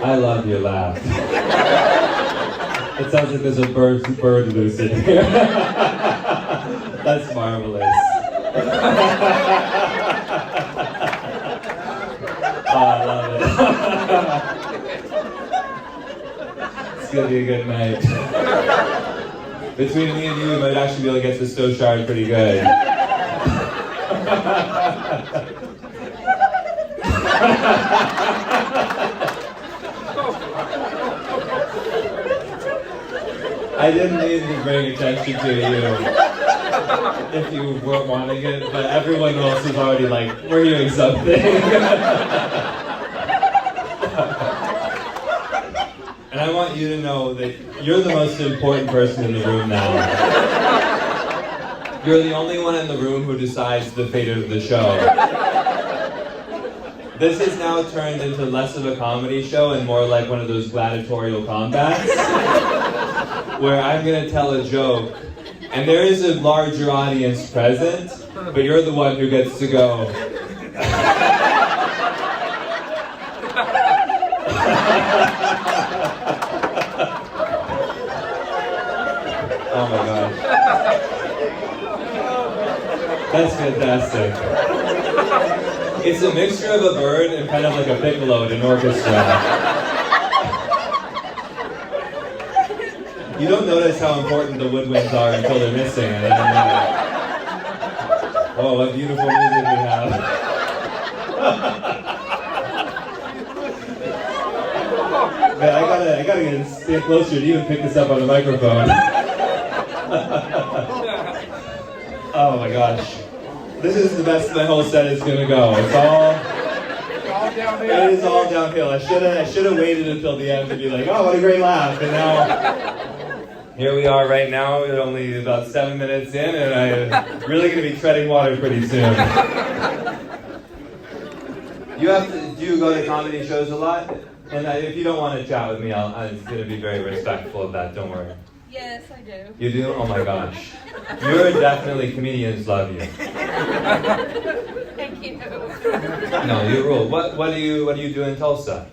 I love your laugh. It sounds like there's a bird loose in here. That's marvelous. Oh, I love it. It's gonna be a good night. Between me and you, we might actually be able to get the snow shard pretty good. I didn't mean to bring attention to you if you weren't wanting it, but everyone else was already like, we're hearing something. And I want you to know that you're the most important person in the room now. You're the only one in the room who decides the fate of the show. This has now turned into less of a comedy show and more like one of those gladiatorial combats, where I'm going to tell a joke, and there is a larger audience present, but you're the one who gets to go. Oh my gosh. That's fantastic. It's a mixture of a bird and kind of like a piccolo in an orchestra. You don't notice how important the woodwinds are until they're missing. And then, oh, what beautiful music we have. Man, I gotta stay closer to you and pick this up on the microphone. Oh my gosh. This is the best my whole set is gonna go. It's all downhill. It is all downhill. I should have waited until the end to be like, oh, what a great laugh. And now, here we are right now, we're only about 7 minutes in, and I'm really gonna be treading water pretty soon. Do you go to comedy shows a lot? And if you don't want to chat with me, I'm gonna be very respectful of that, don't worry. Yes, I do. You do? Oh my gosh. You're definitely, comedians love you. Thank you. No, you rule. What do you do in Tulsa?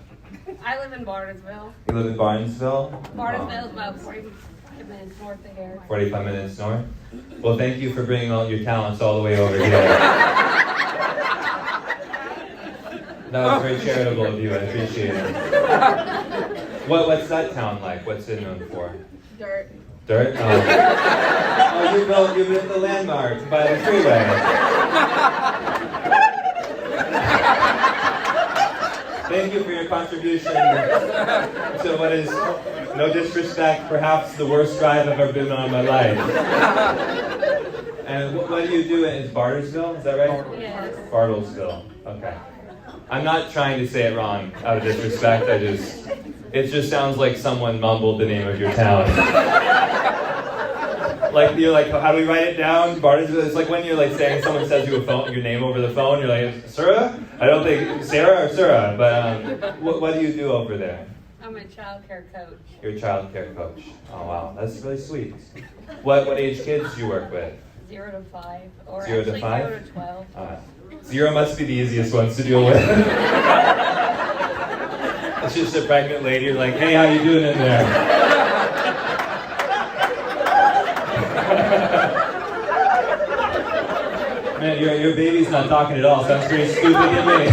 I live in Barnesville. You live in Barnesville? Barnesville is about 45 minutes north of here. 45 minutes north? Well, thank you for bringing all your talents all the way over here. That was very charitable of you. I appreciate it. What's that town like? What's it known for? Dirt. Dirt? Oh, you built the landmark by the freeway. Thank you for your contribution to what is, no disrespect, perhaps the worst drive I've ever been on in my life. And what do you do? It's Bartlesville, is that right? Yes. Bartlesville, okay. I'm not trying to say it wrong out of disrespect, it just sounds like someone mumbled the name of your town. Like, you're like, how do we write it down? Bartlesville, it's like when you're like saying, someone says you your name over the phone, you're like, Surah? I don't think, Sarah or Surah, but what do you do over there? I'm a child care coach. You're a child care coach. Oh wow, that's really sweet. What age kids do you work with? 0 to 5, or 0 to actually 5? 0 to 12. 0 must be the easiest ones to deal with. It's just a pregnant lady, you're like, hey, how you doing in there? Man, your baby's not talking at all, sounds pretty stupid to me.